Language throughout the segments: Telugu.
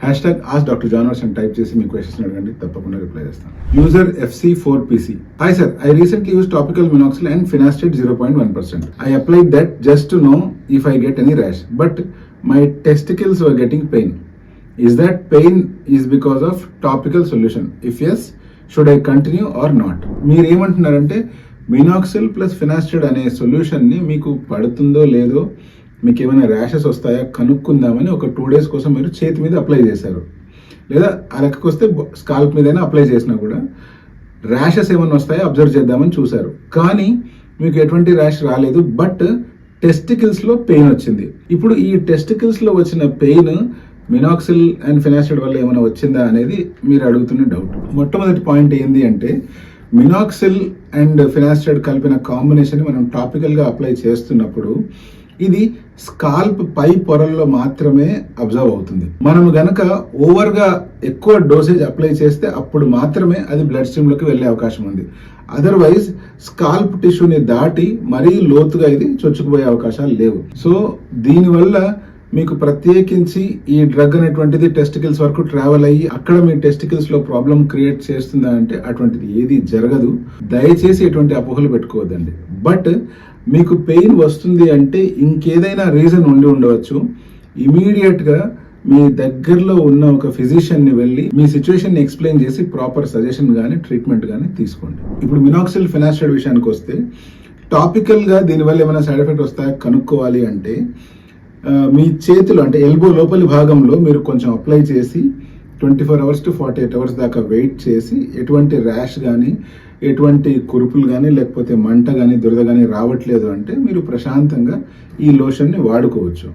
హ్యాష్ట్యాగ్ ఆస్క్ డాక్టర్ జానర్స్ అని టైప్ చేసి మీ క్వశ్చన్స్ అడగండి, తప్పకుండా రిప్లై చేస్తాను. User FC4PC. Hi sir, I recently used topical minoxidil and finasteride 0.1%. I applied that just to know if I get any rash, but my testicles were getting pain. Is that pain is because of topical solution? If yes, should I continue or not? మీరు ఏమంటున్నారంటే మినాక్సిల్ ప్లస్ ఫినాస్టైడ్ అనే సొల్యూషన్ ని మీకు పడుతుందో లేదో, మీకు ఏమైనా ర్యాషెస్ వస్తాయా కనుక్కుందామని ఒక 2 days కోసం మీరు చేతి మీద అప్లై చేశారు, లేదా ఆ లెక్కకు వస్తే స్కాల్ప్ మీదైనా అప్లై చేసినా కూడా ర్యాషెస్ ఏమైనా వస్తాయో అబ్జర్వ్ చేద్దామని చూశారు. కానీ మీకు ఎటువంటి ర్యాష్ రాలేదు, బట్ టెస్టికల్స్లో పెయిన్ వచ్చింది. ఇప్పుడు ఈ టెస్టికల్స్లో వచ్చిన పెయిన్ మినాక్సిల్ అండ్ ఫినాస్టైడ్ వల్ల ఏమైనా వచ్చిందా అనేది మీరు అడుగుతున్న డౌట్. మొట్టమొదటి పాయింట్ ఏంది అంటే మినాక్సిల్ అండ్ ఫినాస్టైడ్ కలిపిన కాంబినేషన్ మనం టాపికల్గా అప్లై చేస్తున్నప్పుడు ఇది స్కాల్ప్ పై పొరల్లో మాత్రమే అబ్జర్వ్ అవుతుంది. మనం గనక ఓవర్గా ఎక్కువ డోసేజ్ అప్లై చేస్తే అప్పుడు మాత్రమే అది బ్లడ్ స్ట్రీమ్లోకి వెళ్ళే అవకాశం ఉంది. అదర్వైజ్ స్కాల్ప్ టిష్యూని దాటి మరీ లోతుగా ఇది చొచ్చుకుపోయే అవకాశాలు లేవు. సో దీనివల్ల మీకు ప్రత్యేకించి ఈ డ్రగ్ అనేటువంటిది టెస్టికల్స్ వరకు ట్రావెల్ అయ్యి అక్కడ మీ టెస్టికల్స్ లో ప్రాబ్లం క్రియేట్ చేస్తుందా అంటే అటువంటిది ఏది జరగదు. దయచేసి ఎటువంటి అపోహలు పెట్టుకోవద్దండి. బట్ మీకు పెయిన్ వస్తుంది అంటే ఇంకేదైనా రీజన్ ఉండి ఉండవచ్చు. ఇమీడియట్ గా మీ దగ్గరలో ఉన్న ఒక ఫిజిషియన్ని వెళ్ళి మీ సిచ్యువేషన్ ఎక్స్ప్లెయిన్ చేసి ప్రాపర్ సజెషన్ కానీ ట్రీట్మెంట్ కానీ తీసుకోండి. ఇప్పుడు మినాక్సిల్ ఫినాస్టైడ్ విషయానికి వస్తే టాపికల్ గా దీనివల్ల ఏమైనా సైడ్ ఎఫెక్ట్ వస్తాయా కనుక్కోవాలి అంటే మీ చేతులు అంటే ఎల్బో లోపలి భాగంలో మీరు కొంచెం అప్లై చేసి 24 hours to 48 hours దాకా వెయిట్ చేసి ఎటువంటి ర్యాష్ కానీ ఎటువంటి కురుపులు కానీ లేకపోతే మంట కానీ దురద కానీ రావట్లేదు అంటే మీరు ప్రశాంతంగా ఈ లోషన్ని వాడుకోవచ్చు.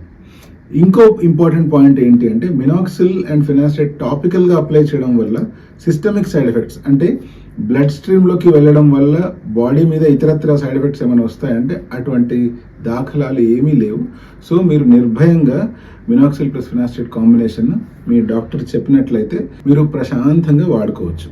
ఇంకో ఇంపార్టెంట్ పాయింట్ ఏంటి అంటే మినాక్సిల్ అండ్ ఫినాస్టైడ్ టాపికల్గా అప్లై చేయడం వల్ల సిస్టమిక్ సైడ్ ఎఫెక్ట్స్ అంటే బ్లడ్ స్ట్రీమ్లోకి వెళ్ళడం వల్ల బాడీ మీద ఇతరత్ర సైడ్ ఎఫెక్ట్స్ ఏమైనా వస్తాయంటే అటువంటి దాఖలాలు ఏమీ లేవు. సో మీరు నిర్భయంగా మినాక్సిల్ ప్లస్ ఫినాస్టైడ్ కాంబినేషన్ మీ డాక్టర్ చెప్పినట్లయితే మీరు ప్రశాంతంగా వాడుకోవచ్చు.